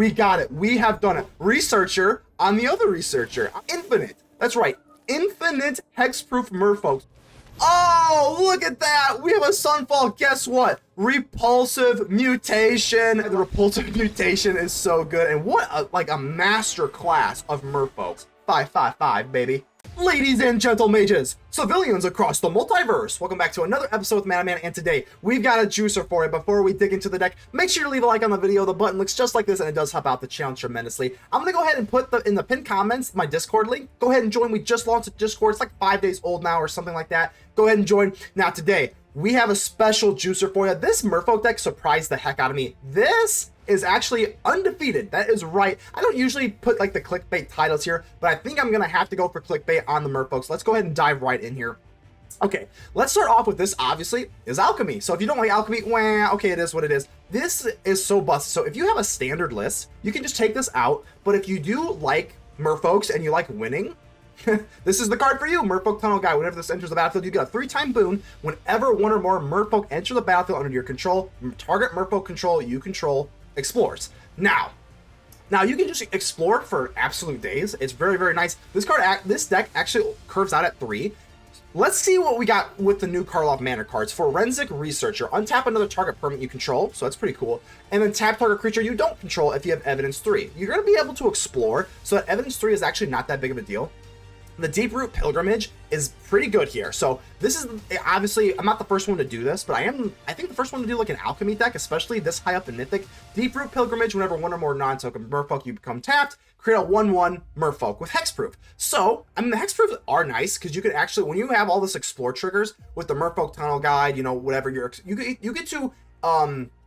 We got it. We have done it. Researcher on the other researcher. Infinite. That's right. Infinite hexproof merfolks. Oh, look at that. We have a Sunfall. Guess what? Repulsive Mutation. The Repulsive Mutation is so good. And what a master class of merfolks. 555, baby. Ladies and gentle mages, civilians across the multiverse, welcome back to another episode with Man, and today we've got a juicer for you. Before we dig into the deck, make sure to leave a like on the video. The button looks just like this and it does help out the channel tremendously. I'm gonna go ahead and put in the pinned comments my Discord link. Go ahead and join. We just launched a Discord. It's like 5 days old now or something like that. Go ahead and join. Now today we have a special juicer for you. This Merfolk deck surprised the heck out of me. This is actually undefeated. That is right. I don't usually put like the clickbait titles here, but I think I'm gonna have to go for clickbait on the Merfolks. Let's go ahead and dive right in here. Okay, let's start off with this, obviously, is Alchemy. So if you don't like Alchemy, well, okay, it is what it is. This is so busted. So if you have a standard list, you can just take this out. But if you do like Merfolks and you like winning, this is the card for you. Merfolk Tunnel-Guide. Whenever this enters the battlefield, you get a 3-time boon. Whenever one or more Merfolk enter the battlefield under your control, target Merfolk control you control explores. Now you can just explore for absolute days. It's very, very nice. This deck actually curves out at 3. Let's see what we got with the new Karlov Manor cards. Forensic Researcher, untap another target permanent you control, so that's pretty cool. And then tap target creature you don't control if you have Evidence 3. You're going to be able to explore, so that Evidence 3 is actually not that big of a deal. The Deeproot Pilgrimage is pretty good here. So this is, obviously, I'm not the first one to do this, but I think the first one to do like an Alchemy deck, especially this high up in Mythic. Deeproot Pilgrimage, whenever one or more non-token Merfolk you become tapped, create a 1/1 Merfolk with Hexproof. So, I mean, the Hexproof are nice, because you can actually, when you have all this explore triggers with the Merfolk Tunnel-Guide, you know, whatever you get to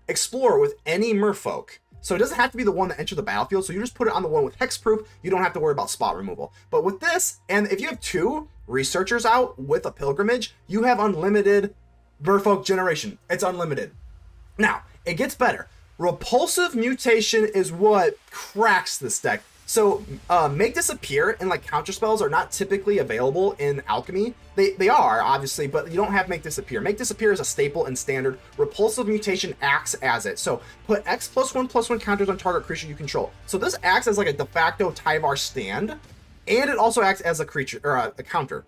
explore with any Merfolk. So it doesn't have to be the one that entered the battlefield. So you just put it on the one with hexproof. You don't have to worry about spot removal. But with this, and if you have 2 researchers out with a pilgrimage, you have unlimited Merfolk generation. It's unlimited. Now, it gets better. Repulsive Mutation is what cracks this deck. So Make Disappear and like counter spells are not typically available in Alchemy. They are, obviously, but you don't have Make Disappear. Make Disappear is a staple in standard. Repulsive Mutation acts as it. So put X+1/+1 counters on target creature you control. So this acts as like a de facto Tyvar stand, and it also acts as a creature or a counter.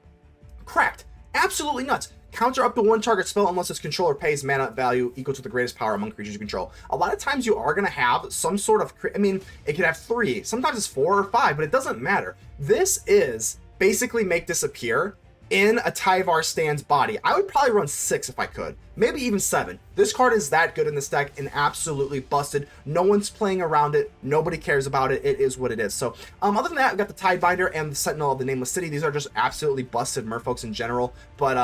Cracked. Absolutely nuts. Counter up to 1 target spell unless its controller pays mana value equal to the greatest power among creatures you control. A lot of times you are going to have some sort of, I mean, it could have 3, sometimes it's 4 or 5, but it doesn't matter. This is basically Make Disappear in a Tyvar stand's body. I would probably run 6 if I could, maybe even 7. This card is that good in this deck and absolutely busted. No one's playing around it. Nobody cares about it. It is what it is. So other than that, I've got the Tidebinder and the Sentinel of the Nameless City. These are just absolutely busted Merfolks in general, but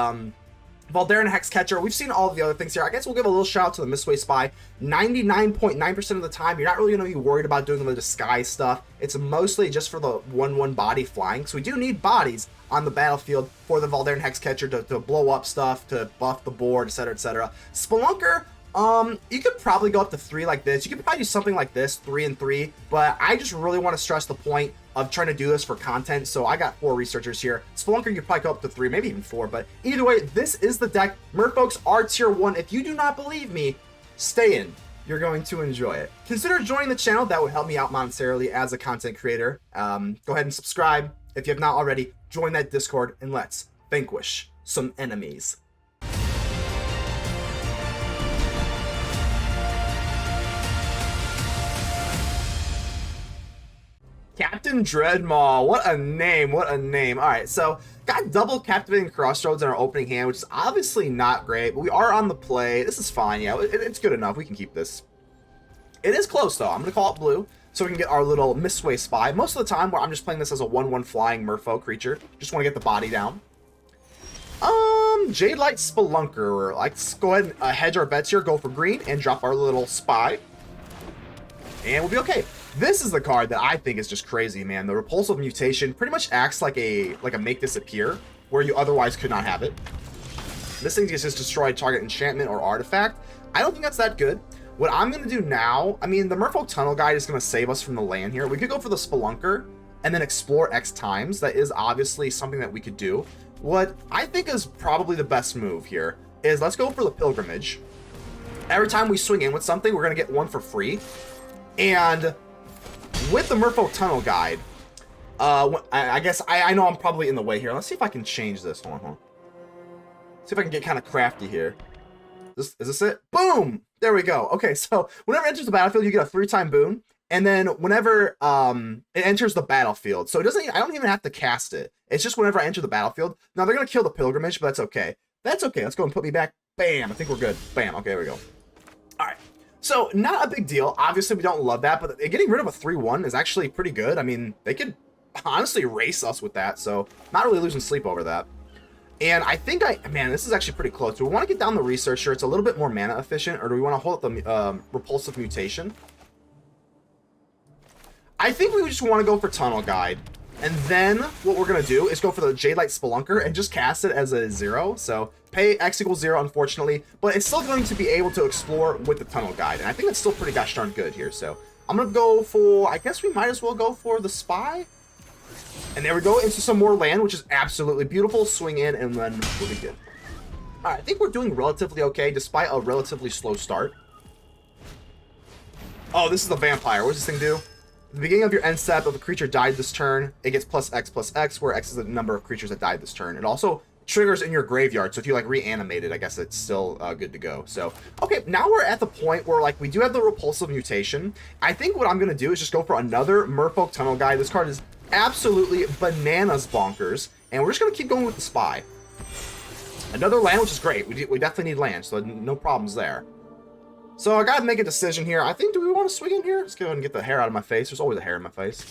Vodalian Hexcatcher, we've seen all of the other things here. I guess we'll give a little shout out to the Mistway Spy. 99.9% of the time, you're not really going to be worried about doing the disguise stuff. It's mostly just for the 1/1 body flying. So we do need bodies on the battlefield for the Vodalian Hexcatcher to blow up stuff, to buff the board, etc., etc. Spelunker, you could probably go up to 3 like this. You could probably do something like this, 3 and 3, but I just really want to stress the point of trying to do this for content, so I got 4 researchers here. Spelunker, you could probably go up to 3, maybe even 4, but either way, this is the deck. Merfolks are tier 1. If you do not believe me, stay in. You're going to enjoy it. Consider joining the channel. That would help me out monetarily as a content creator. Go ahead and subscribe. If you have not already, join that Discord, and let's vanquish some enemies. Captain Dreadmaw, what a name, what a name. All right, so got double Captivating Crossroads in our opening hand, which is obviously not great, but we are on the play. This is fine, yeah, it's good enough. We can keep this. It is close, though. I'm going to call it blue so we can get our little Mistway Spy. Most of the time, where I'm just playing this as a 1/1 flying Merfolk creature. Just want to get the body down. Jadelight Spelunker. Let's go ahead and hedge our bets here, go for green, and drop our little Spy. And we'll be okay. This is the card that I think is just crazy, man. The Repulsive Mutation pretty much acts like a Make Disappear, where you otherwise could not have it. This thing just destroy target enchantment or artifact. I don't think that's that good. What I'm going to do now, I mean, the Merfolk Tunnel-Guide is going to save us from the land here. We could go for the Spelunker and then explore X times. That is obviously something that we could do. What I think is probably the best move here is let's go for the Pilgrimage. Every time we swing in with something, we're going to get 1 for free. And with the Merfolk Tunnel-Guide, I guess I know I'm probably in the way here. Let's see if I can change this. Hold on. See if I can get kind of crafty here. Is this it? Boom! There we go. Okay, so whenever it enters the battlefield, you get a 3-time boon. And then whenever it enters the battlefield, so it doesn't. I don't even have to cast it. It's just whenever I enter the battlefield. Now they're gonna kill the pilgrimage, but that's okay. That's okay. Let's go and put me back. Bam! I think we're good. Bam. Okay, there we go. All right. So not a big deal. Obviously, we don't love that, but getting rid of a 3/1 is actually pretty good. I mean, they could honestly race us with that, so not really losing sleep over that. And I think man, this is actually pretty close. Do we want to get down the Researcher? It's a little bit more mana efficient, or do we want to hold up the Repulsive Mutation? I think we just want to go for Tunnel-Guide. And then what we're going to do is go for the Jadelight Spelunker and just cast it as a 0. So pay X equals 0, unfortunately, but it's still going to be able to explore with the Tunnel-Guide. And I think that's still pretty gosh darn good here. So I'm going to go for, I guess we might as well go for the Spy. And there we go, into some more land, which is absolutely beautiful. Swing in, and then we'll be good. All right, I think we're doing relatively okay, despite a relatively slow start. Oh, this is the Vampire. What does this thing do? At the beginning of your end step, if a creature died this turn, it gets +X, where X is the number of creatures that died this turn. It also triggers in your graveyard, so if you like reanimate it, I guess it's still good to go. So, okay, now we're at the point where like we do have the Repulsive Mutation. I think what I'm going to do is just go for another Merfolk Tunnel-Guide. This card is absolutely bananas bonkers, and we're just going to keep going with the Spy. Another land, which is great. We definitely need land, so no problems there. So I gotta make a decision here. I think, do we want to swing in here? Let's go ahead and get the hair out of my face. There's always a hair in my face.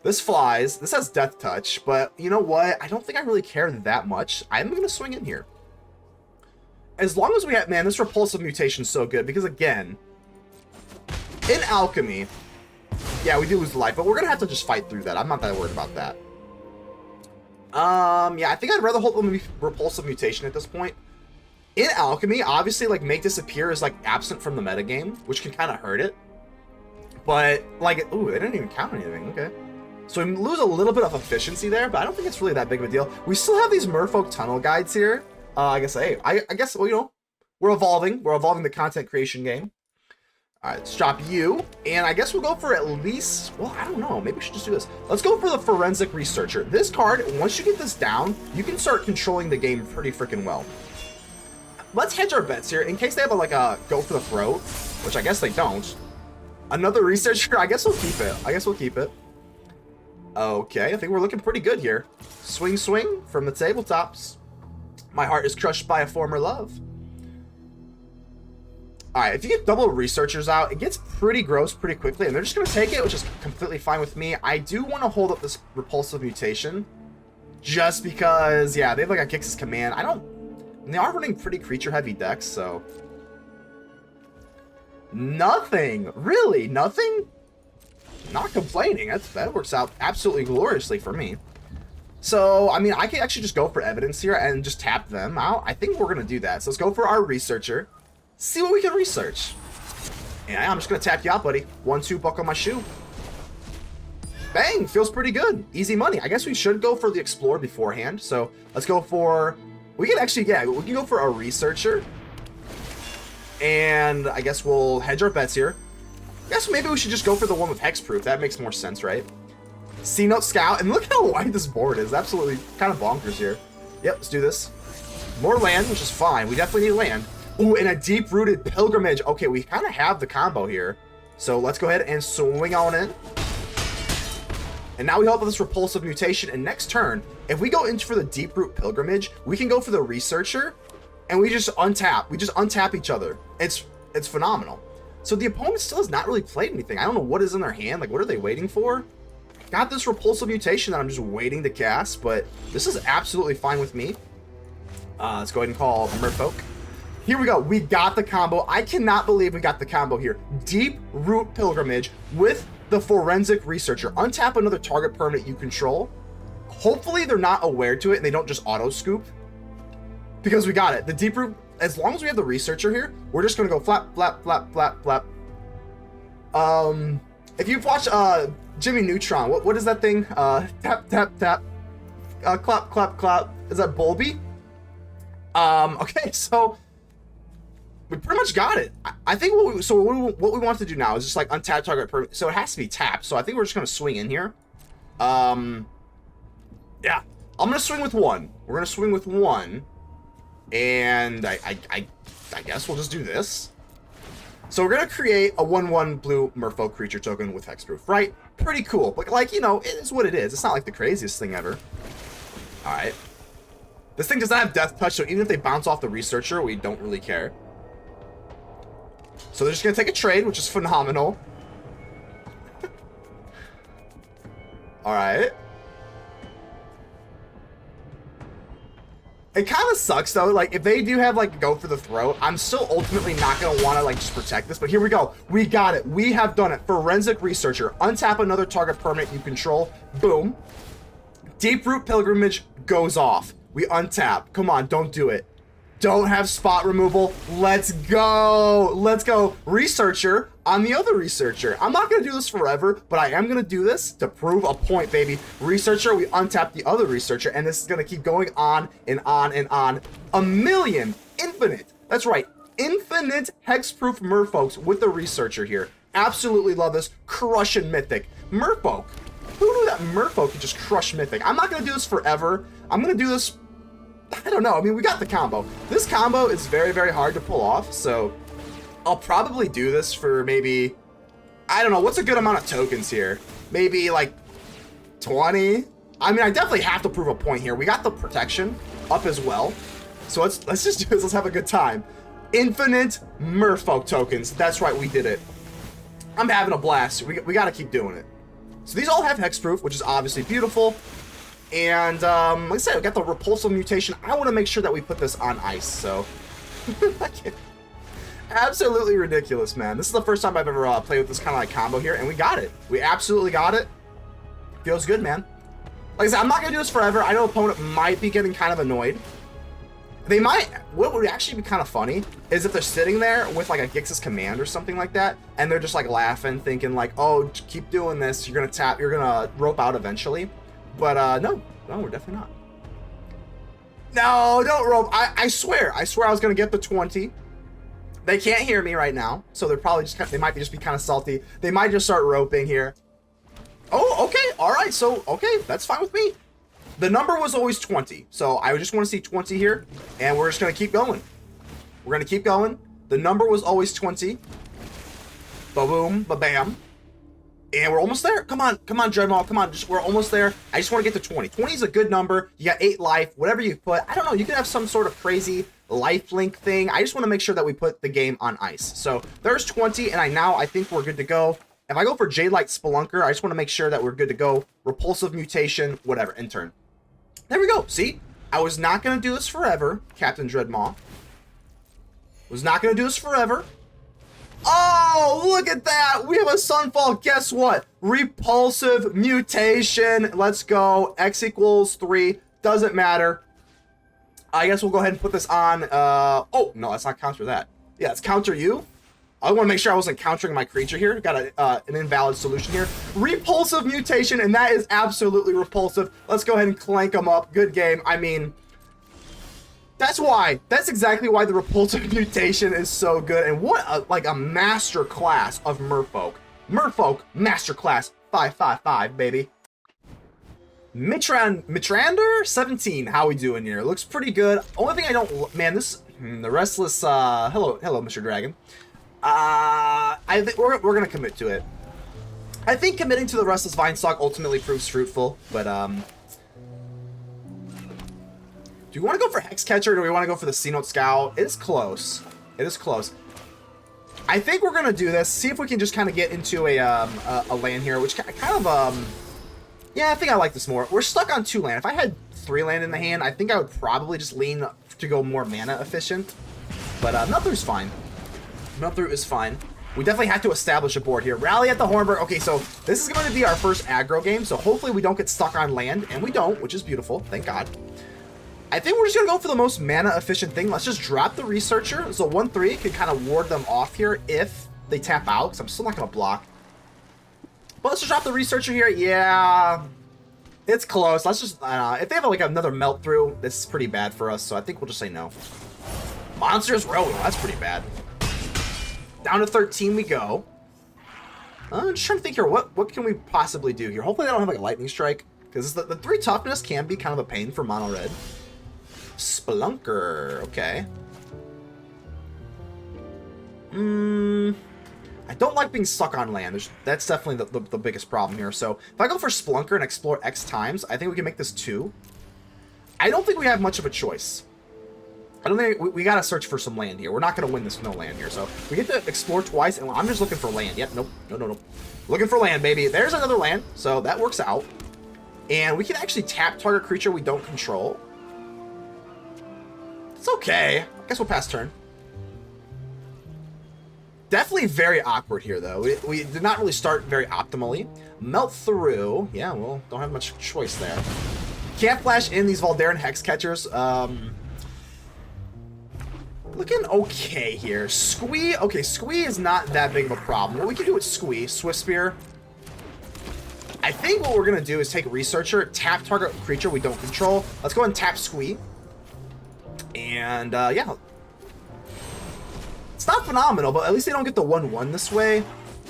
This flies. This has Death Touch, but you know what? I don't think I really care that much. I'm gonna swing in here. As long as we have, man, this Repulsive Mutation is so good, because again, in Alchemy, yeah, we do lose the life, but we're gonna have to just fight through that. I'm not that worried about that. Yeah, I think I'd rather hold the Repulsive Mutation at this point. In Alchemy, obviously, like, Make Disappear is, like, absent from the metagame, which can kind of hurt it. But, like, ooh, they didn't even count anything, okay. So we lose a little bit of efficiency there, but I don't think it's really that big of a deal. We still have these Merfolk Tunnel-Guides here. I guess, hey, I guess, well, you know, we're evolving. We're evolving the content creation game. All right, let's drop you. And I guess we'll go for at least, well, I don't know. Maybe we should just do this. Let's go for the Forensic Researcher. This card, once you get this down, you can start controlling the game pretty freaking well. Let's hedge our bets here in case they have a go for the throat, which I guess they don't. Another Researcher, I guess we'll keep it. Okay, I think we're looking pretty good here. Swing, swing from the tabletops. My heart is crushed by a former love. All right, if you get double Researchers out, it gets pretty gross pretty quickly, and they're just going to take it, which is completely fine with me. I do want to hold up this Repulsive Mutation, just because, yeah, they have like a Gix's Command. And they are running pretty creature-heavy decks, so... Nothing! Really? Nothing? Not complaining. That works out absolutely gloriously for me. So, I mean, I can actually just go for Evidence here and just tap them out. I think we're going to do that. So let's go for our Researcher. See what we can research. And I'm just going to tap you out, buddy. 1-2, buckle my shoe. Bang! Feels pretty good. Easy money. I guess we should go for the Explore beforehand. So let's go for... We can actually, yeah, we can go for a Researcher. And I guess we'll hedge our bets here. I guess maybe we should just go for the one with Hexproof. That makes more sense, right? Cenote Scout. And look how wide this board is. Absolutely kind of bonkers here. Yep, let's do this. More land, which is fine. We definitely need land. Ooh, and a Deeproot Pilgrimage. Okay, we kind of have the combo here. So let's go ahead and swing on in. And now we help with this Repulsive Mutation. And next turn, if we go in for the Deeproot Pilgrimage, we can go for the Researcher. And we just untap. We just untap each other. It's phenomenal. So the opponent still has not really played anything. I don't know what is in their hand. Like, what are they waiting for? Got this Repulsive Mutation that I'm just waiting to cast. But this is absolutely fine with me. Let's go ahead and call Merfolk. Here we go. We got the combo. I cannot believe we got the combo here. Deeproot Pilgrimage with the Forensic Researcher. Untap another target permanent you control. Hopefully they're not aware to it and they don't just auto-scoop. Because we got it. The Deeproot, as long as we have the Researcher here, we're just going to go flap, flap, flap, flap, flap. If you've watched Jimmy Neutron, what is that thing? Tap, tap, tap. Clap, clap, clap. Is that Bulby? Okay, so... we pretty much got it. I think what we want to do now is just like untap target per, so it has to be tapped. So I think we're just gonna swing in here. Yeah, I'm gonna swing with one. We're gonna swing with one, and I guess we'll just do this. So we're gonna create a 1/1 blue Merfolk creature token with hexproof, right? Pretty cool, but like, you know, it is what it is. It's not like the craziest thing ever. All right. This thing does not have death touch, so even if they bounce off the researcher, we don't really care. So they're just gonna take a trade, which is phenomenal. All right. It kind of sucks though, like if they do have like go for the throat, I'm still ultimately not gonna want to like just protect this, but here we go. We got it. We have done it. Forensic Researcher. Untap another target permanent you control. Boom. Deeproot Pilgrimage goes off. We untap. Come on, don't do it. Don't have spot removal. Let's go. Let's go. Researcher on the other researcher. I'm not going to do this forever, but I am going to do this to prove a point, baby. Researcher, we untap the other researcher, and this is going to keep going on and on and on. A million. Infinite. That's right. Infinite hexproof merfolks with the researcher here. Absolutely love this. Crushing Mythic. Merfolk. Who knew that Merfolk could just crush Mythic? I'm not going to do this forever. I'm going to do this, I don't know. I mean, we got the combo. This combo is very, very hard to pull off, so I'll probably do this for maybe, I don't know, what's a good amount of tokens here? Maybe like 20? I mean, I definitely have to prove a point here. We got the protection up as well. So let's just do this. Let's have a good time. Infinite Merfolk tokens. That's right, we did it. I'm having a blast. We got to keep doing it. So these all have hexproof, which is obviously beautiful. And like I said, we got the Repulsive Mutation. I want to make sure that we put this on ice, so absolutely ridiculous, man. This is the first time I've ever played with this kind of like combo here, and we got it. We absolutely got it. Feels good, man. Like I said, I'm not gonna do this forever. I know opponent might be getting kind of annoyed. They might. What would actually be kind of funny is if they're sitting there with like a Gix's Command or something like that, and they're just like laughing, thinking like, "Oh, keep doing this. You're gonna tap. You're gonna rope out eventually." But no, we're definitely not. No, don't rope. I swear I was gonna get the 20. They can't hear me right now, so they're probably just they might just be kind of salty. They might just start roping here. Oh, okay, all right. So okay, that's fine with me. The number was always 20, so I just want to see 20 here, and we're just gonna keep going. We're gonna keep going. The number was always 20. Ba-boom, ba-bam. And we're almost there. Come on, Dreadmaw, come on. We're almost there. I just want to get to 20. 20 is a good number. You got 8 life, whatever you put. I don't know. You could have some sort of crazy lifelink thing. I just want to make sure that we put the game on ice. So there's 20, and I think we're good to go. If I go for Jadelight Spelunker, I just want to make sure that we're good to go. Repulsive Mutation, whatever, end turn. There we go. See? I was not going to do this forever, Captain Dreadmaw. Was not going to do this forever. Oh, look at that. We have a Sunfall. Guess what? Repulsive Mutation. Let's go. X equals 3. Doesn't matter. I guess we'll go ahead and put this on. Oh, no, let's not counter that. Yeah, let's counter you. I want to make sure I wasn't countering my creature here. Got an invalid solution here. Repulsive Mutation, and that is absolutely repulsive. Let's go ahead and clank them up. Good game. I mean, that's exactly why the Repulsive Mutation is so good. And what like a master class of Merfolk. Merfolk master class 555, baby. Mitrander 17. How we doing here? Looks pretty good. Only thing I don't, man, this the Restless hello Mr. Dragon. I think we're gonna commit to it. I think committing to the Restless Vinestalk ultimately proves fruitful, but do we want to go for Hexcatcher or do we want to go for the Cenote Scout? It is close. It is close. I think we're gonna do this. See if we can just kind of get into a land here, which kind of yeah, I think I like this more. We're stuck on 2 land. If I had 3 land in the hand, I think I would probably just lean to go more mana efficient. But Nuthru's fine. Nuthru is fine. We definitely have to establish a board here. Rally at the Hornburg. Okay, so this is going to be our first aggro game, so hopefully we don't get stuck on land, and we don't, which is beautiful. Thank God. I think we're just going to go for the most mana efficient thing. Let's just drop the Researcher. So 1/3 can kind of ward them off here if they tap out, because I'm still not going to block. But let's just drop the Researcher here. Yeah, it's close. Let's just, if they have like another melt through, this is pretty bad for us, so I think we'll just say no. Monsters Row. That's pretty bad. Down to 13 we go. I'm just trying to think here. What can we possibly do here? Hopefully they don't have like a lightning strike. Because the 3 toughness can be kind of a pain for mono red. Spelunker. Okay. I don't like being stuck on land. That's definitely the biggest problem here. So if I go for Spelunker and explore X times, I think we can make this 2. I don't think we have much of a choice. I don't think we gotta search for some land here. We're not gonna win this with no land here. So we get to explore twice, and I'm just looking for land. Yep, nope, no. Looking for land, baby. There's another land, so that works out. And we can actually tap target creature we don't control. It's okay. I guess we'll pass turn. Definitely very awkward here, though. We did not really start very optimally. Melt through. Yeah, well, don't have much choice there. Can't flash in these Vodalian Hexcatchers. Looking okay here. Squee. Okay, Squee is not that big of a problem. What we can do with Squee, Swift Spear. I think what we're going to do is take Researcher, tap target creature we don't control. Let's go ahead and tap Squee. And, yeah. It's not phenomenal, but at least they don't get the 1-1 this way.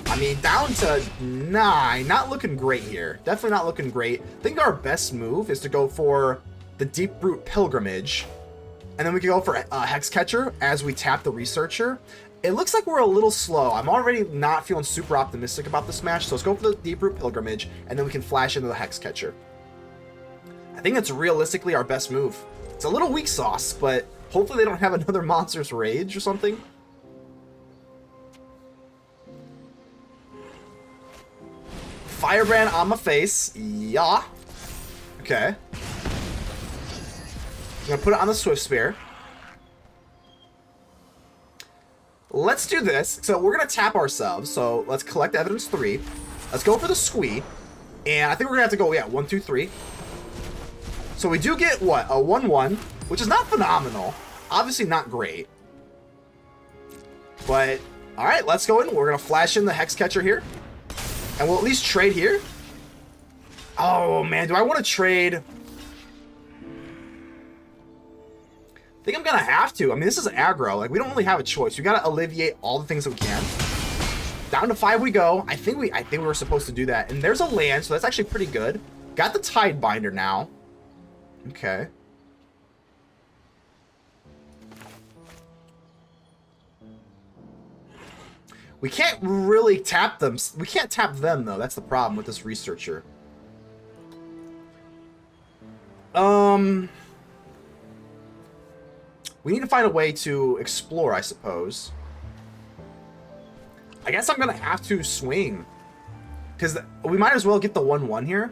I mean, down to 9. Not looking great here. Definitely not looking great. I think our best move is to go for the Deeproot Pilgrimage. And then we can go for Hexcatcher as we tap the Researcher. It looks like we're a little slow. I'm already not feeling super optimistic about this match. So let's go for the Deeproot Pilgrimage, and then we can flash into the Hexcatcher. I think it's realistically our best move. It's a little weak sauce, but hopefully they don't have another Monster's Rage or something. Firebrand on my face. Yeah. Okay. I'm gonna put it on the Swift Spear. Let's do this. So we're gonna tap ourselves. So let's collect evidence 3. Let's go for the Squee. And I think we're gonna have to go, yeah, 1, 2, 3. So we do get what? A 1-1, which is not phenomenal. Obviously not great. But alright, let's go in. We're gonna flash in the Hexcatcher here. And we'll at least trade here. Oh man, do I want to trade? I think I'm gonna have to. I mean, this is aggro. Like, we don't really have a choice. We gotta alleviate all the things that we can. Down to 5 we go. I think we were supposed to do that. And there's a land, so that's actually pretty good. Got the Tidebinder now. Okay. We can't really tap them. We can't tap them, though. That's the problem with this Researcher. We need to find a way to explore, I suppose. I guess I'm going to have to swing. Because we might as well get the 1-1 here.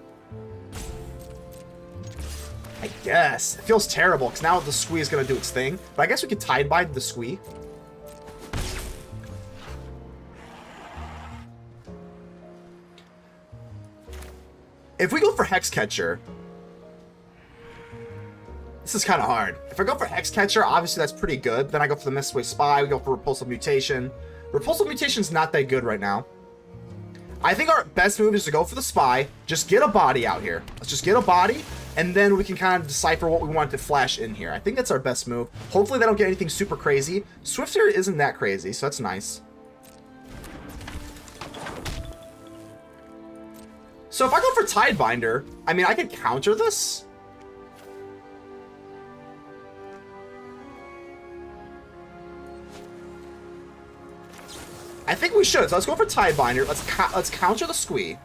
I guess. It feels terrible, because now the Squee is going to do its thing. But I guess we could Tidebind the Squee. If we go for Hexcatcher, this is kind of hard. If I go for Hexcatcher, obviously that's pretty good. Then I go for the Mistway Spy. We go for Repulsive Mutation. Repulsive Mutation's not that good right now. I think our best move is to go for the Spy. Just get a body out here. Let's just get a body, and then we can kind of decipher what we want to flash in here. I think that's our best move. Hopefully they don't get anything super crazy. Swifter isn't that crazy, so that's nice. So if I go for Tidebinder, I mean, I can counter this. I think we should. So let's go for Tidebinder. Let's counter the Squee.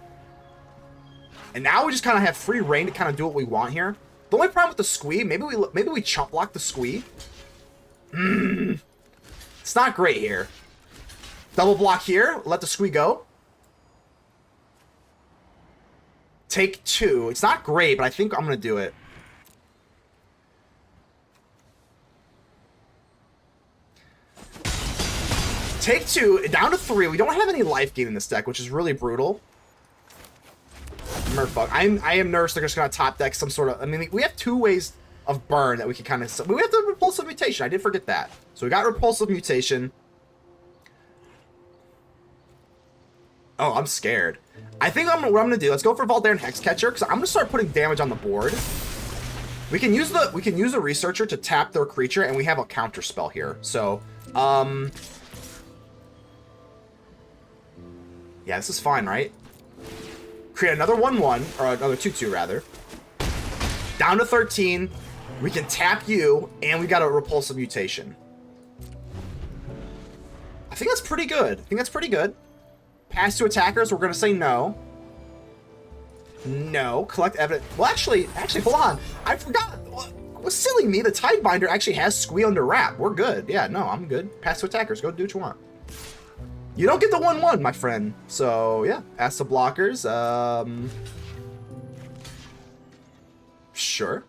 And now we just kind of have free reign to kind of do what we want here. The only problem with the Squee, maybe we chump block the Squee. It's not great here. Double block here. Let the Squee go. Take 2. It's not great, but I think I'm going to do it. Take 2. Down to 3. We don't have any life gain in this deck, which is really brutal. Merfolk. I am nervous they're just going to top deck some sort of... I mean, we have 2 ways of burn that we can kind of... We have the Repulsive Mutation. I did forget that. So we got Repulsive Mutation. Oh, I'm scared. I think what I'm going to do, let's go for Vodalian Hexcatcher, because I'm going to start putting damage on the board. We can use the researcher to tap their creature, and we have a counter spell here. So, yeah, this is fine, right? Create another 1/1, or another 2/2 rather. Down to 13. We can tap you, and we got a Repulsive Mutation. I think that's pretty good. Pass to attackers, we're gonna say no. No. Collect evidence. Well, actually, hold on. I forgot. Was silly me. The Tidebinder actually has Squee under wrap. We're good. Yeah, no, I'm good. Pass to attackers. Go do what you want. You don't get the 1/1, my friend. So, yeah. Pass to blockers. Sure.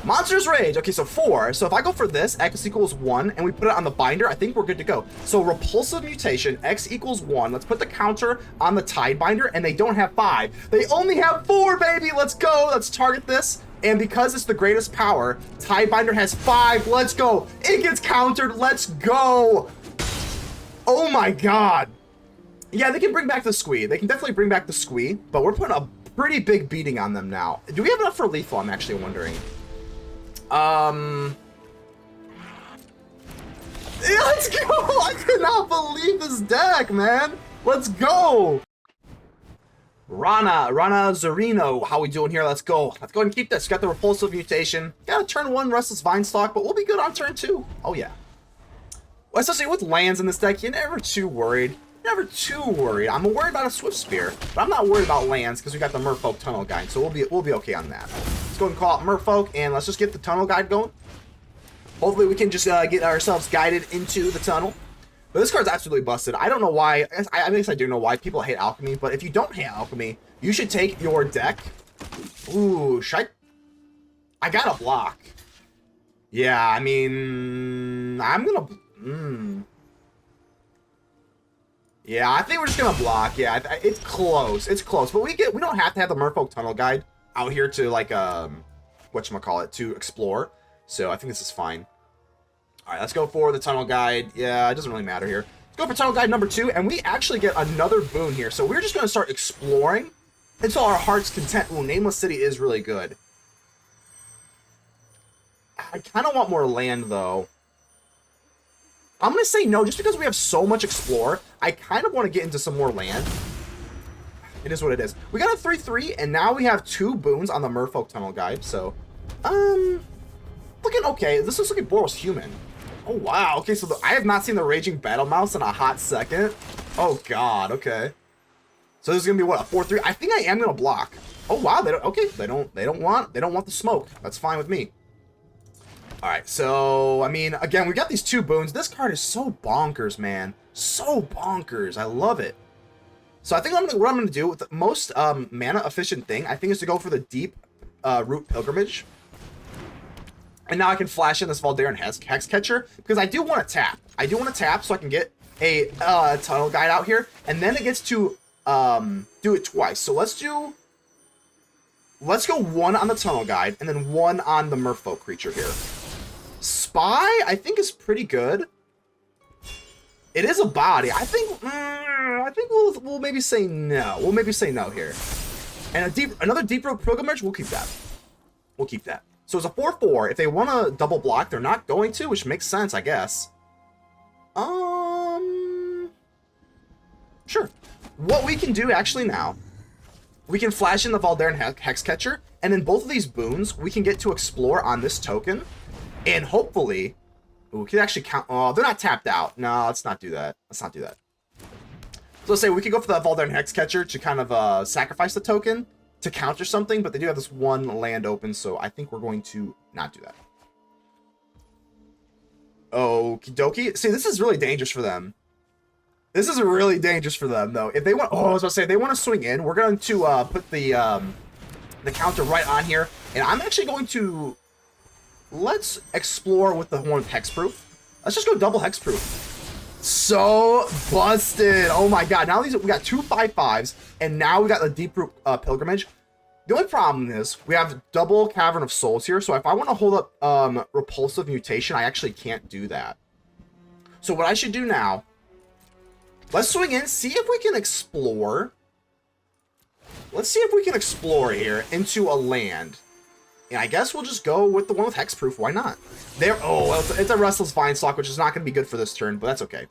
Monster's Rage. Okay, so 4. So if I go for this, X equals 1, and we put it on the binder, I think we're good to go. So Repulsive Mutation, X equals 1. Let's put the counter on the Tidebinder, and they don't have 5. They only have 4, baby! Let's go! Let's target this. And because it's the greatest power, Tidebinder has 5. Let's go! It gets countered. Let's go! Oh my god. Yeah, they can bring back the Squee. They can definitely bring back the Squee, but we're putting a pretty big beating on them now. Do we have enough for lethal? I'm actually wondering. Let's go! I cannot believe this deck, man! Let's go! Rana Zorino, how we doing here? Let's go. Let's go ahead and keep this. Got the Repulsive Mutation. Got a turn 1 Restless Vinestalk, but we'll be good on turn 2. Oh, yeah. Well, especially with lands in this deck, you're never too worried. I'm worried about a Swift Spear, but I'm not worried about lands because we got the Merfolk Tunnel-Guide, so we'll be okay on that. Let's go ahead and call out Merfolk, and let's just get the Tunnel-Guide going. Hopefully we can just get ourselves guided into the tunnel. But this card's absolutely busted. I don't know why. I guess I do know why people hate Alchemy, but if you don't hate Alchemy, you should take your deck. Ooh, I got a block. Yeah, I mean, I'm gonna... Yeah, I think we're just gonna block. Yeah, it's close. It's close, but we don't have to have the Merfolk Tunnel-Guide out here to like whatchamacallit, to explore. So I think this is fine. All right, let's go for the Tunnel-Guide. Yeah, it doesn't really matter here. Let's go for Tunnel-Guide number 2, and we actually get another boon here. So we're just gonna start exploring until our heart's content. Ooh, Nameless City is really good. I kind of want more land though. I'm going to say no, just because we have so much explore. I kind of want to get into some more land. It is what it is. We got a 3/3, and now we have 2 boons on the Merfolk Tunnel-Guide, so... looking okay. This looks like Boros Human. Oh, wow. Okay, so I have not seen the Raging Battle Mouse in a hot second. Oh, God. Okay. So this is going to be, what, a 4/3? I think I am going to block. Oh, wow. They don't want the smoke. That's fine with me. Alright, so, I mean, again, we got these 2 boons. This card is so bonkers, man. So bonkers. I love it. So I think what I'm going to do with the most mana-efficient thing, I think, is to go for the Deeproot Pilgrimage. And now I can flash in this Vodalian Hexcatcher, because I do want to tap. I do want to tap so I can get a Tunnel-Guide out here, and then it gets to do it twice. So let's go 1 on the Tunnel-Guide, and then 1 on the Merfolk creature here. Spy, I think, is pretty good. It is a body. I think we'll maybe say no. We'll maybe say no here. And another Deeproot Pilgrimage, we'll keep that. We'll keep that. So it's a 4/4. If they want to double block, they're not going to, which makes sense, I guess. Sure. What we can do actually now, we can flash in the Vodalian Hexcatcher, and then both of these boons we can get to explore on this token. And hopefully, we can actually count. Oh, they're not tapped out. No, let's not do that. Let's not do that. So let's say we could go for the Vodalian Hexcatcher to kind of sacrifice the token to counter something, but they do have this 1 land open, so I think we're going to not do that. Okie dokie. See, this is really dangerous for them. This is really dangerous for them, though. If they want, I was about to say, if they want to swing in, we're going to put the counter right on here, and I'm actually going to. Let's explore with the 1 hexproof. Let's just go double hexproof. So busted. Oh my god. Now we got 2 5/5s, and now we got the Deeproot Pilgrimage. The only problem is we have double Cavern of Souls here, so if I want to hold up Repulsive Mutation, I actually can't do that. So what I should do now, let's swing in, see if we can explore. let's see if we can explore here into a land. And I guess we'll just go with the one with hexproof. Why not? There. Oh, it's a Restless Vinestalk, which is not going to be good for this turn, but that's okay.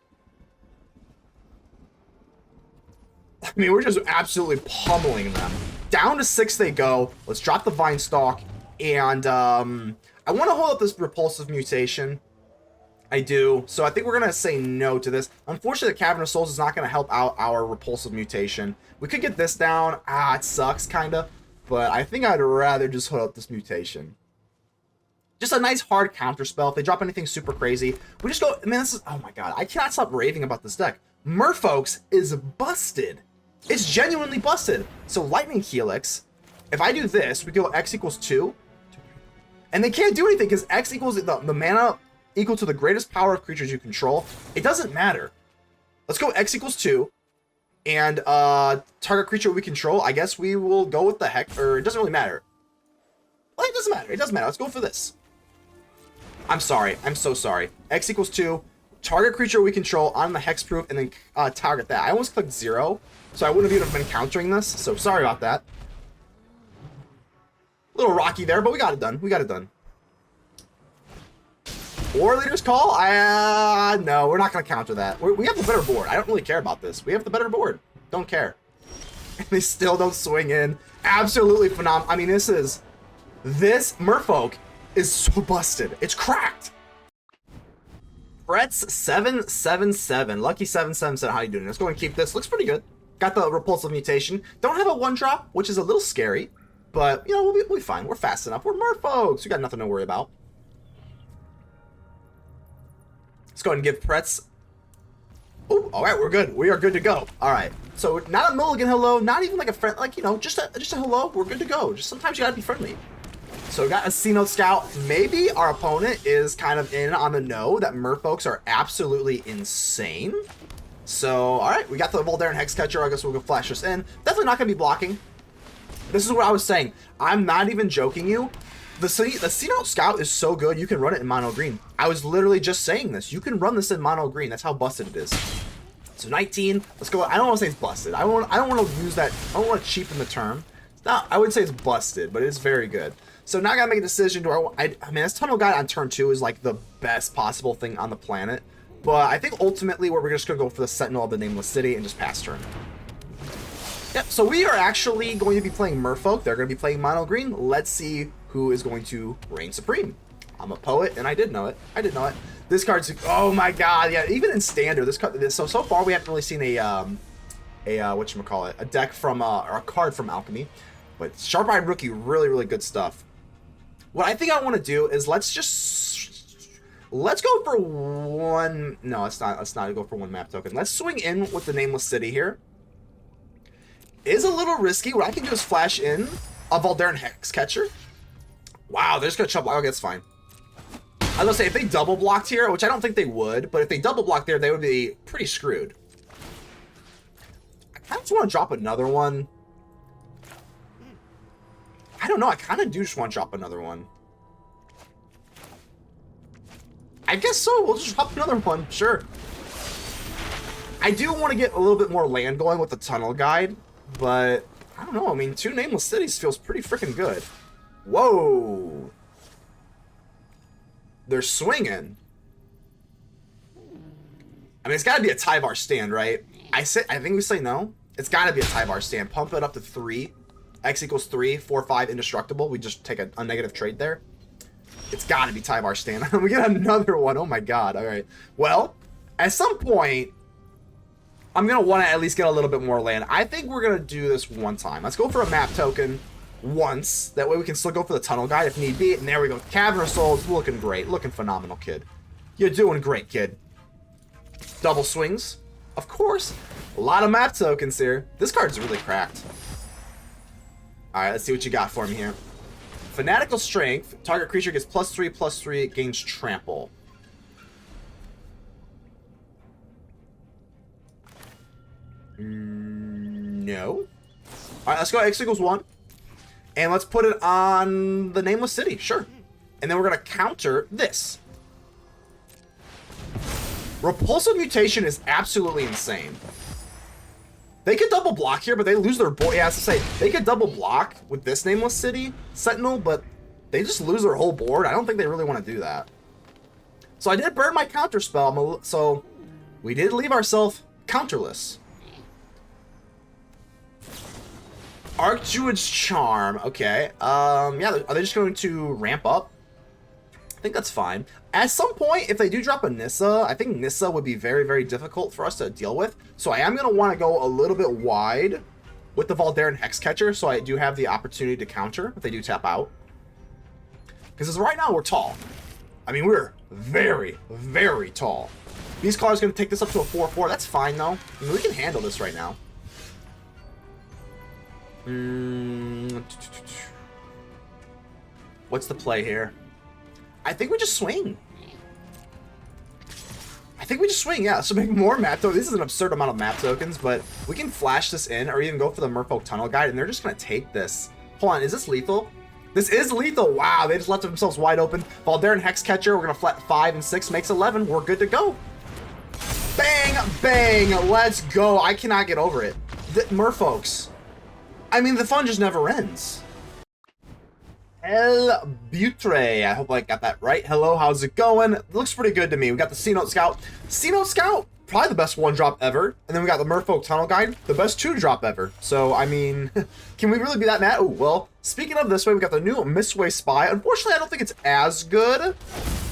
I mean, we're just absolutely pummeling them. Down to 6 they go. Let's drop the Vinestalk. And I want to hold up this Repulsive Mutation. I do. So I think we're going to say no to this. Unfortunately, the Cavern of Souls is not going to help out our Repulsive Mutation. We could get this down. Ah, it sucks, kind of. But I think I'd rather just hold up this Mutation. Just a nice hard counter spell. If they drop anything super crazy, we just go. Man, this is. Oh my god. I cannot stop raving about this deck. Merfolks is busted. It's genuinely busted. So Lightning Helix. If I do this, we go X equals 2. And they can't do anything because X equals the mana equal to the greatest power of creatures you control. It doesn't matter. Let's go X equals 2. And target creature we control, I guess we will go with the heck, or it doesn't really matter. Well, it doesn't matter. It doesn't matter. Let's go for this. I'm sorry. I'm so sorry. X equals 2. Target creature we control on the hexproof, and then target that. I almost clicked 0, so I wouldn't have been countering this. So sorry about that. A little rocky there, but we got it done. We got it done. War Leader's Call? No, we're not going to counter that. We have the better board. I don't really care about this. We have the better board. Don't care. And they still don't swing in. Absolutely phenomenal. I mean, this Merfolk is so busted. It's cracked. Fretz 777. Lucky 777. How you doing? Let's go and keep this. Looks pretty good. Got the Repulsive Mutation. Don't have a 1-drop, which is a little scary. But, you know, we'll be fine. We're fast enough. We're Merfolks. We got nothing to worry about. Let's go ahead and give Pretz. Oh, all right, we're good. We are good to go. All right. So not a mulligan hello, not even like a friend, like, you know, just a hello. We're good to go. Just sometimes you gotta be friendly. So we got a Cenote Scout. Maybe our opponent is kind of in on the know that Merfolks are absolutely insane. So, all right, we got the Vodalian Hexcatcher. I guess we'll go flash this in. Definitely not gonna be blocking. This is what I was saying. I'm not even joking you. The Cenote Scout is so good, you can run it in mono green. I was literally just saying this. You can run this in mono green. That's how busted it is. So 19. Let's go. I don't want to say it's busted. I don't want to use that. I don't want to cheapen the term. No, I wouldn't say it's busted, but it's very good. So now I gotta make a decision. I mean, this Tunnel-Guide on turn 2 is like the best possible thing on the planet. But I think ultimately we're just gonna go for the Sentinel of the Nameless City and just pass turn. Yep, so we are actually going to be playing Merfolk. They're going to be playing mono green. Let's see who is going to reign supreme. I'm a poet, and I did know it. I did know it. This card's, oh my god, yeah, even in standard, this card, so far we haven't really seen a whatchamacallit, a deck from, or a card from Alchemy. But Sharp-Eyed Rookie, really, really good stuff. What I think I want to do is let's go for one, no, let's not go for one map token. Let's swing in with the Nameless City here. Is a little risky. What I can do is flash in a Vodalian Hexcatcher. Wow, they're just gonna chop. Okay, that's fine. I was gonna say, if they double blocked here, which I don't think they would, but if they double blocked there, they would be pretty screwed. I kind of just want to drop another one. I don't know. I kind of do just want to drop another one. I guess so. We'll just drop another one. Sure. I do want to get a little bit more land going with the Tunnel-Guide. But, I don't know, I mean, 2 Nameless Cities feels pretty freaking good. Whoa! They're swinging. I mean, it's gotta be a Tyvar stand, right? I think we say no. It's gotta be a Tyvar stand. Pump it up to 3. X equals 3, 4, 5, indestructible. We just take a negative trade there. It's gotta be Tyvar stand. We get another one. Oh my god, alright. Well, at some point, I'm going to want to at least get a little bit more land. I think we're going to do this one time. Let's go for a map token once. That way we can still go for the Tunnel-Guide if need be. And there we go. Cavern of Souls, looking great. Looking phenomenal, kid. You're doing great, kid. Double swings. Of course. A lot of map tokens here. This card's really cracked. Alright, let's see what you got for me here. Fanatical Strength. Target creature gets +3/+3. It gains Trample. No. Alright, let's go X equals 1. And let's put it on the Nameless City. Sure. And then we're going to counter this. Repulsive Mutation is absolutely insane. They could double block here, but they lose their board. Yeah, I have to say, they could double block with this Nameless City Sentinel, but they just lose their whole board. I don't think they really want to do that. So I did burn my counter spell, so we did leave ourselves counterless. Archdruid's Charm. Okay. Yeah, are they just going to ramp up? I think that's fine. At some point, if they do drop a Nissa, I think Nissa would be very, very difficult for us to deal with. So I am going to want to go a little bit wide with the Vodalian Hexcatcher, so I do have the opportunity to counter if they do tap out. Because right now, we're tall. I mean, we're very, very tall. Beast Claw is going to take this up to a 4-4. That's fine, though. I mean, we can handle this right now. What's the play here? I think we just swing. Yeah. So make more map tokens. This is an absurd amount of map tokens, but we can flash this in or even go for the Merfolk Tunnel-Guide, and they're just going to take this. Hold on, is this lethal? This is lethal. Wow, they just left themselves wide open. Vodalian Hexcatcher, we're going to flat 5 and 6, makes 11. We're good to go. Bang, bang. Let's go. I cannot get over it. Merfolks. I mean, the fun just never ends. El Butre. I hope I got that right. Hello, how's it going? It looks pretty good to me. We got the Cenote Scout. Cenote Scout, probably the best 1-drop ever. And then we got the Merfolk Tunnel-Guide, the best 2-drop ever. So, I mean, can we really be that mad? Oh, well, speaking of this way, we got the new Mistway Spy. Unfortunately, I don't think it's as good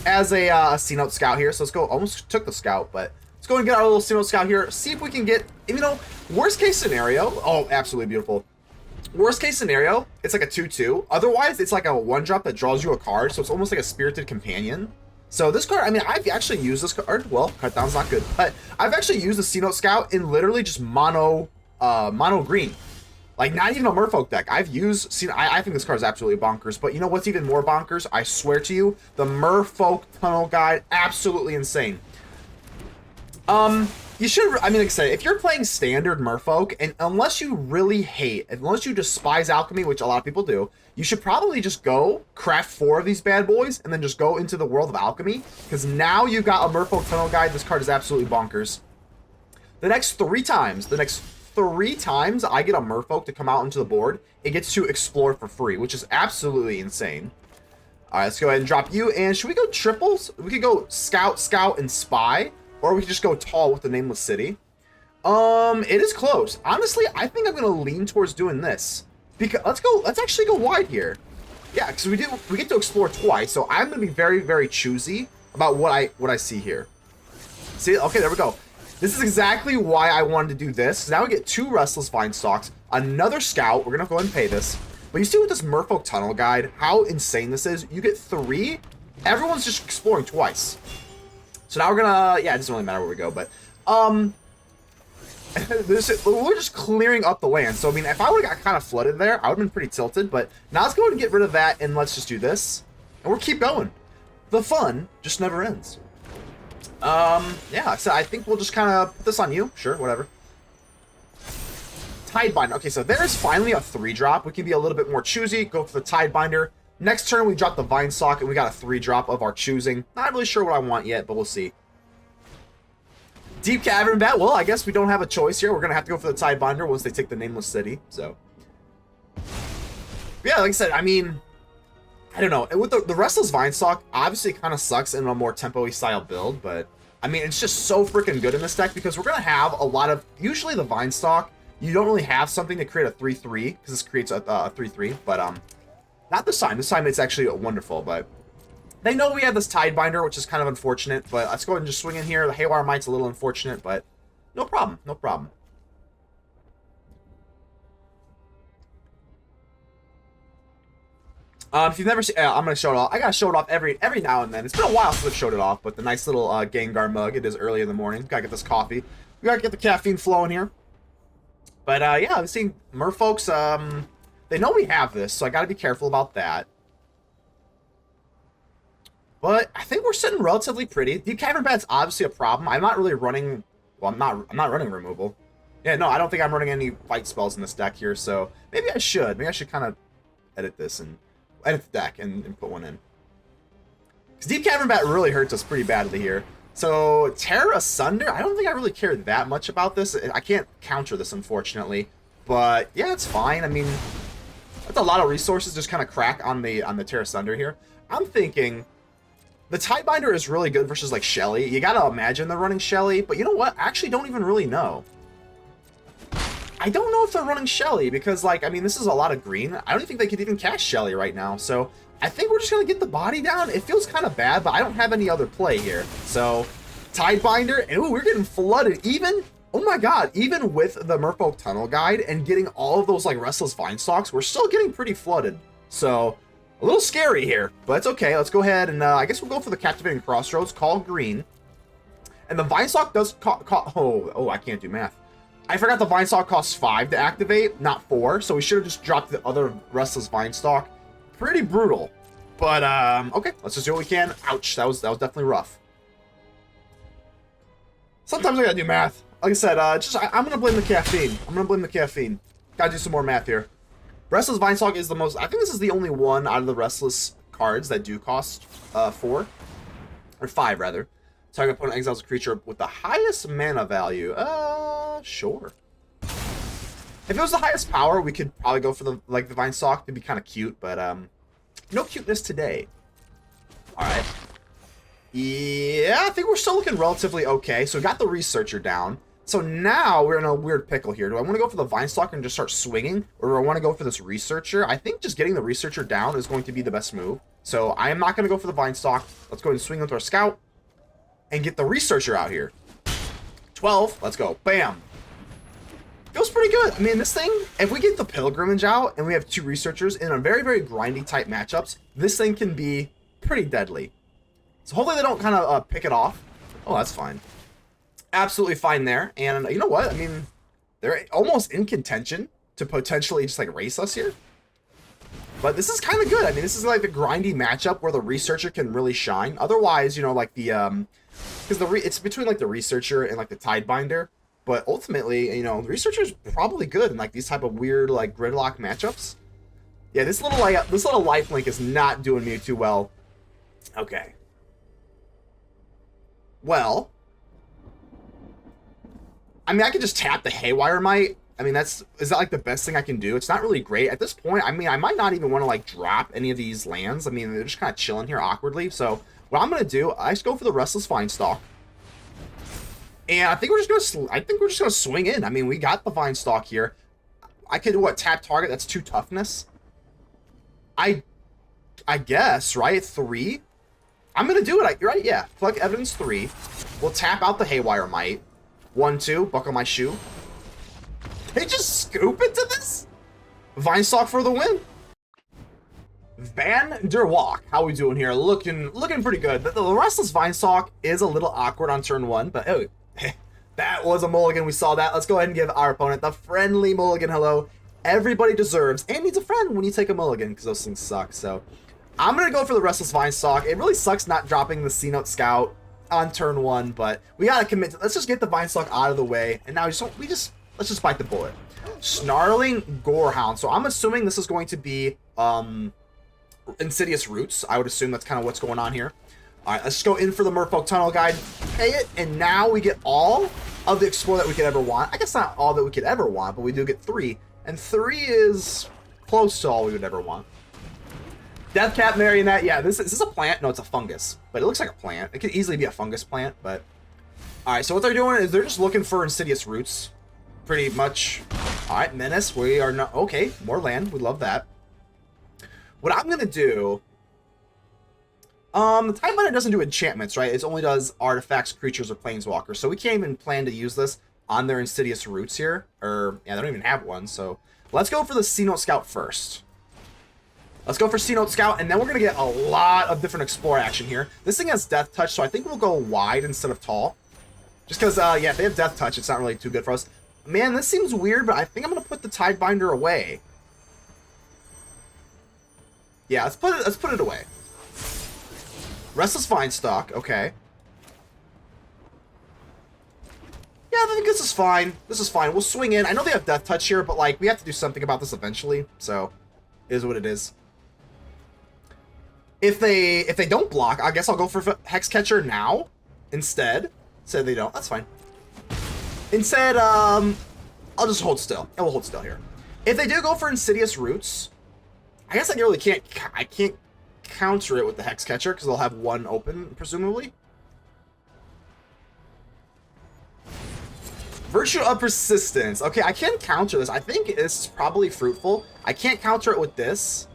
as a Cenote Scout here. So let's go. Almost took the Scout, but let's go and get our little Cenote Scout here. See if we can get, you know, worst case scenario. Oh, absolutely beautiful. Worst case scenario, it's like a 2-2. Otherwise, it's like a 1-drop that draws you a card, so it's almost like a Spirited Companion. So this card, I mean, I've actually used this card. Well, cut down's not good, but I've actually used the Cenote Scout in literally just mono green. Like, not even a Merfolk deck. I've used, I think this card is absolutely bonkers, but you know what's even more bonkers? I swear to you, the Merfolk Tunnel-Guide, absolutely insane. You should, I mean, like I said, if you're playing standard Merfolk, and unless you really hate, unless you despise Alchemy, which a lot of people do, you should probably just go craft 4 of these bad boys, and then just go into the world of Alchemy, because now you've got a Merfolk Tunnel-Guide. This card is absolutely bonkers. The next 3 times I get a Merfolk to come out into the board, it gets to explore for free, which is absolutely insane. All right, let's go ahead and drop you, and should we go triples? We could go Scout, Scout, and Spy. Or we could just go tall with the Nameless City. It is close. Honestly, I think I'm gonna lean towards doing this. Because let's actually go wide here. Yeah, because we get to explore twice, so I'm gonna be very, very choosy about what I see here. See, okay, there we go. This is exactly why I wanted to do this. Now we get 2 Restless Vinestalks, another Scout. We're gonna go ahead and pay this. But you see with this Merfolk Tunnel-Guide, how insane this is? You get 3, everyone's just exploring twice. So now we're gonna, yeah, it doesn't really matter where we go, but, we're just clearing up the land. So, I mean, if I would've got kind of flooded there, I would've been pretty tilted, but now let's go ahead and get rid of that, and let's just do this. And we'll keep going. The fun just never ends. Yeah, so I think we'll just kind of put this on you. Sure, whatever. Tidebinder. Okay, so there's finally a 3-drop. We can be a little bit more choosy, go for the Tidebinder. Next turn, we drop the Vinestalk, and we got a 3-drop of our choosing. Not really sure what I want yet, but we'll see. Deep Cavern Bet. Well, I guess we don't have a choice here. We're going to have to go for the Tidebinder once they take the Nameless City. So, yeah, like I said, I mean, I don't know. With the Restless Vinestalk, obviously kind of sucks in a more tempo-y style build, but, I mean, it's just so freaking good in this deck because we're going to have a lot of, usually the Vinestalk, you don't really have something to create a 3-3, because this creates a 3-3, but, not this time. This time it's actually wonderful, but they know we have this Tidebinder, which is kind of unfortunate, but let's go ahead and just swing in here. The Haywire Might's a little unfortunate, but no problem. No problem. If you've never seen, I'm going to show it off. I got to show it off every now and then. It's been a while since I've showed it off, but the nice little Gengar mug. It is early in the morning. Got to get this coffee. We got to get the caffeine flowing here. But, yeah, I've seen Merfolks, they know we have this, so I gotta be careful about that. But I think we're sitting relatively pretty. Deep Cavern Bet's obviously a problem. I'm not really running, well, I'm not running removal. Yeah, no, I don't think I'm running any fight spells in this deck here, so maybe I should. Maybe I should kind of edit this and edit the deck and put one in. Because Deep Cavern Bet really hurts us pretty badly here. So, Tear Asunder, I don't think I really care that much about this. I can't counter this, unfortunately. But, yeah, it's fine. I mean, that's a lot of resources just kind of crack on the Tear Asunder here. I'm thinking the Tidebinder is really good versus, like, Shelly. You gotta imagine they're running Shelly, but you know what? I actually don't even really know. I don't know if they're running Shelly because, like, I mean, this is a lot of green. I don't think they could even cast Shelly right now, so I think we're just going to get the body down. It feels kind of bad, but I don't have any other play here. So, Tidebinder, and ooh, we're getting flooded. Even, oh my god, even with the Merfolk Tunnel-Guide and getting all of those, like, Restless Vinestalks, we're still getting pretty flooded. So, a little scary here, but it's okay. Let's go ahead and, I guess we'll go for the Captivating Crossroads, call green. And the Vinestalk does oh, I can't do math. I forgot the Vinestalk costs 5 to activate, not 4, so we should have just dropped the other Restless Vinestalk. Pretty brutal, but okay, let's just do what we can. Ouch, that was definitely rough. Sometimes I gotta do math. Like I said, I'm gonna blame the caffeine. I'm gonna blame the caffeine. Gotta do some more math here. Restless Vinestalk is the most. I think this is the only one out of the Restless cards that do cost 4 or 5 rather. Target opponent exiles a creature with the highest mana value. Sure. If it was the highest power, we could probably go for the Vinestalk. It'd be kind of cute, but no cuteness today. All right. Yeah, I think we're still looking relatively okay. So we got the Researcher down. So now we're in a weird pickle here. Do I want to go for the Vinestalk and just start swinging, or do I want to go for this Researcher? I think just getting the Researcher down is going to be the best move. So I am not going to go for the Vinestalk. Let's go ahead and swing with our Scout and get the Researcher out here. 12. Let's go. Bam. Feels pretty good. I mean, this thing, if we get the Pilgrimage out and we have 2 Researchers in a very, very grindy type matchups, this thing can be pretty deadly. So hopefully they don't kind of pick it off. Oh, that's fine. Absolutely fine there. And you know what? I mean, they're almost in contention to potentially just like race us here. But this is kind of good. I mean, this is like the grindy matchup where the Researcher can really shine. Otherwise, you know, like the because it's between like the Researcher and like the Tidebinder. But ultimately, you know, the Researcher's probably good in like these type of weird like gridlock matchups. Yeah, this little lifelink is not doing me too well. Okay. Well, I mean, I could just tap the Haywire Might. I mean, is that like the best thing I can do? It's not really great at this point. I mean, I might not even want to like drop any of these lands. I mean, they're just kind of chilling here awkwardly. So what I'm gonna do, I just go for the Restless Vinestalk. And I think we're just gonna swing in. I mean, we got the Vinestalk here. I could tap target. That's 2 toughness. I guess, right? 3. I'm gonna do it. Right? Yeah. Collect evidence 3. We'll tap out the Haywire Might. 1, 2. Buckle my shoe. They just scoop into this. Vinestalk for the win. Van der Walk. How we doing here? Looking pretty good. The Restless Vinestalk is a little awkward on turn 1, but oh. That was a mulligan. We saw that. Let's go ahead and give our opponent the friendly mulligan hello. Everybody deserves and needs a friend when you take a mulligan because those things suck. So I'm going to go for the Restless Vinestalk. It really sucks not dropping the Cenote Scout on turn 1, but we got to commit to, let's just get the Vinestalk out of the way. And now let's just bite the bullet. Snarling Gorehound. So I'm assuming this is going to be Insidious Roots. I would assume that's kind of what's going on here. All right, let's just go in for the Merfolk Tunnel-Guide, pay it, and now we get all of the Explore that we could ever want. I guess not all that we could ever want, but we do get 3, and 3 is close to all we would ever want. Deathcap Marionette, yeah, is this a plant? No, it's a fungus, but it looks like a plant. It could easily be a fungus plant, but... All right, so what they're doing is they're just looking for Insidious Roots, pretty much. All right, Menace, we are not... Okay, more land, we love that. What I'm going to do... The Tidebinder doesn't do enchantments, right? It only does artifacts, creatures, or planeswalkers. So we can't even plan to use this on their Insidious Roots here. Or, yeah, they don't even have one. So let's go for the Cenote Scout first. Let's go for Cenote Scout, and then we're going to get a lot of different Explore action here. This thing has Death Touch, so I think we'll go wide instead of tall. Just because, yeah, if they have Death Touch, it's not really too good for us. Man, this seems weird, but I think I'm going to put the Tidebinder away. Yeah, let's put it away. Restless Vinestalk, okay. Yeah, I think this is fine. This is fine. We'll swing in. I know they have Death Touch here, but, like, we have to do something about this eventually. So, it is what it is. If they don't block, I guess I'll go for Hexcatcher now. Instead, say they don't. That's fine. Instead, I'll just hold still. I will hold still here. If they do go for Insidious Roots, I guess I really can't. I can't counter it with the Hexcatcher because they'll have one open, presumably. Virtue of Persistence. Okay, I can counter this. I think it's probably fruitful. I can't counter it with this,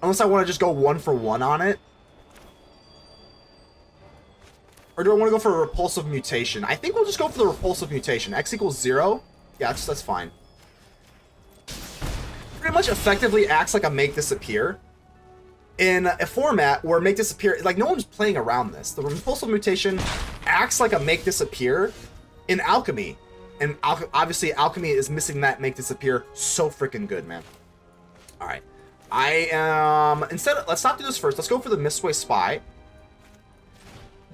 unless I want to just go 1-for-1 on it. Or do I want to go for a Repulsive Mutation? I think we'll just go for the Repulsive Mutation. X equals 0. Yeah, that's fine. Pretty much effectively acts like a Make Disappear in a format where Make Disappear, like, no one's playing around this. The Repulsive Mutation acts like a Make Disappear in Alchemy. And obviously, Alchemy is missing that Make Disappear so freaking good, man. All right. Let's not do this first. Let's go for the Mistway Spy.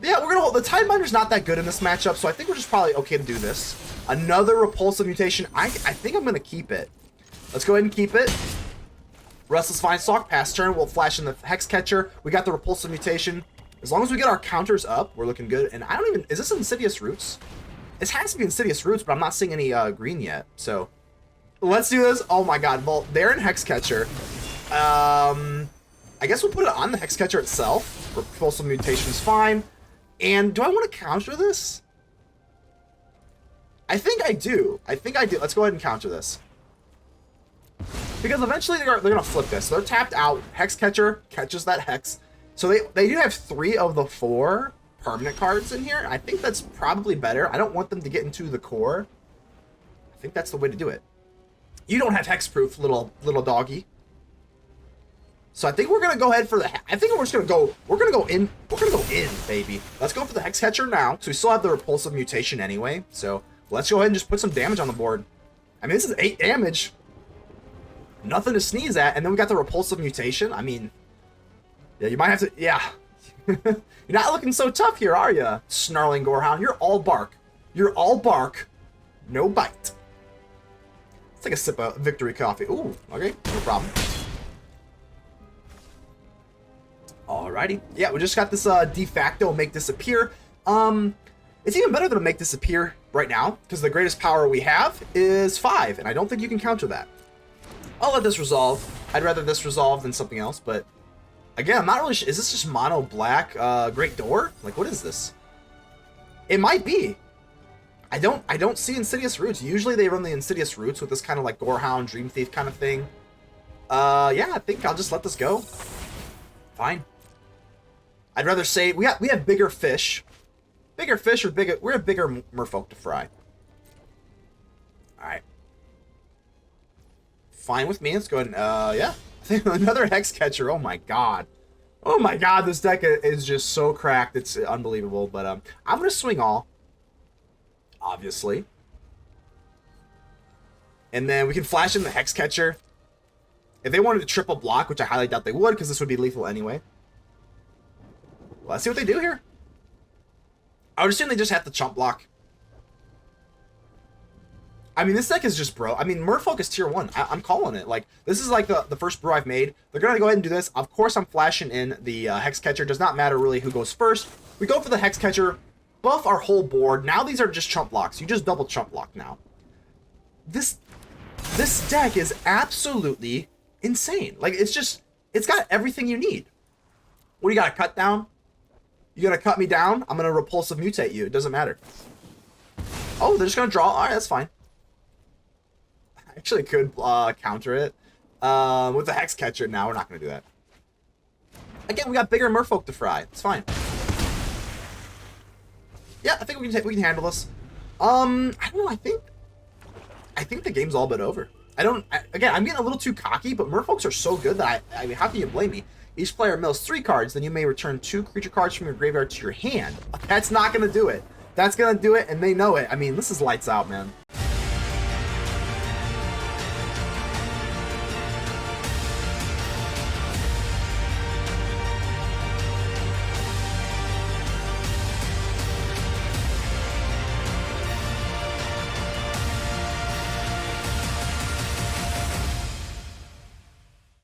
Yeah, we're gonna hold. The Tidebinder's not that good in this matchup, so I think we're just probably okay to do this. Another Repulsive Mutation. I think I'm gonna keep it. Let's go ahead and keep it. Restless Vinestalk, pass turn. We'll flash in the Hexcatcher. We got the Repulsive Mutation. As long as we get our counters up, we're looking good. And I don't even... Is this Insidious Roots? It has to be Insidious Roots, but I'm not seeing any green yet. So, let's do this. Oh my god. Well, they're in Hexcatcher. I guess we'll put it on the Hexcatcher itself. Repulsive Mutation is fine. And do I want to counter this? I think I do. Let's go ahead and counter this. Because eventually they're going to flip this. So they're tapped out. Hexcatcher catches that Hex. So they do have 3 of the 4 permanent cards in here. I think that's probably better. I don't want them to get into the core. I think that's the way to do it. You don't have hexproof, little doggy. So I think we're gonna go ahead for the. I think we're just gonna go. We're gonna go in. We're gonna go in, baby. Let's go for the Hexcatcher now. So we still have the Repulsive Mutation anyway. So let's go ahead and just put some damage on the board. I mean, this is 8 damage. Nothing to sneeze at. And then we got the Repulsive Mutation. I mean, yeah, you might have to. Yeah. You're not looking so tough here, are you, Snarling Gorehound? You're all bark. You're all bark. No bite. Let's take a sip of victory coffee. Ooh, okay, no problem. Alrighty. Yeah, we just got this de facto Make Disappear. It's even better than a Make Disappear right now, because the greatest power we have is 5, and I don't think you can counter that. I'll let this resolve. I'd rather this resolve than something else, but again, I'm not really sure. Is this just mono black Great Door? Like, what is this? It might be. I don't see Insidious Roots. Usually they run the Insidious Roots with this kind of like Gorehound, Dream Thief kind of thing. Yeah, I think I'll just let this go. Fine. I'd rather say we have bigger fish. Bigger fish or bigger, we're a bigger merfolk to fry. Alright. Fine with me. Let's go ahead and, yeah. Another Hexcatcher. Oh my god. Oh my god, this deck is just so cracked. It's unbelievable. But I'm going to swing all. Obviously. And then we can flash in the Hexcatcher. If they wanted to triple block, which I highly doubt they would, because this would be lethal anyway. Well, let's see what they do here. I would assume they just have to chump block. I mean, this deck is just bro. I mean, Merfolk is tier 1. I'm calling it. Like, this is like the first brew I've made. They're going to go ahead and do this. Of course, I'm flashing in the Hexcatcher. Does not matter really who goes first. We go for the Hexcatcher, buff our whole board. Now these are just chump blocks. You just double chump block now. This deck is absolutely insane. Like, it's got everything you need. What, you got to cut down? You going to cut me down? I'm going to Repulsive Mutate you. It doesn't matter. Oh, they're just going to draw. All right, that's fine. Actually could counter it with the Hexcatcher. Now we're not going to do that. Again, we got bigger merfolk to fry. It's fine. Yeah, I think we can handle this. I don't know. I think the game's all but over. Again, I'm getting a little too cocky, but merfolks are so good that I mean, how can you blame me? Each player mills 3 cards, then you may return 2 creature cards from your graveyard to your hand. That's not going to do it. That's going to do it, and they know it. I mean, this is lights out, man.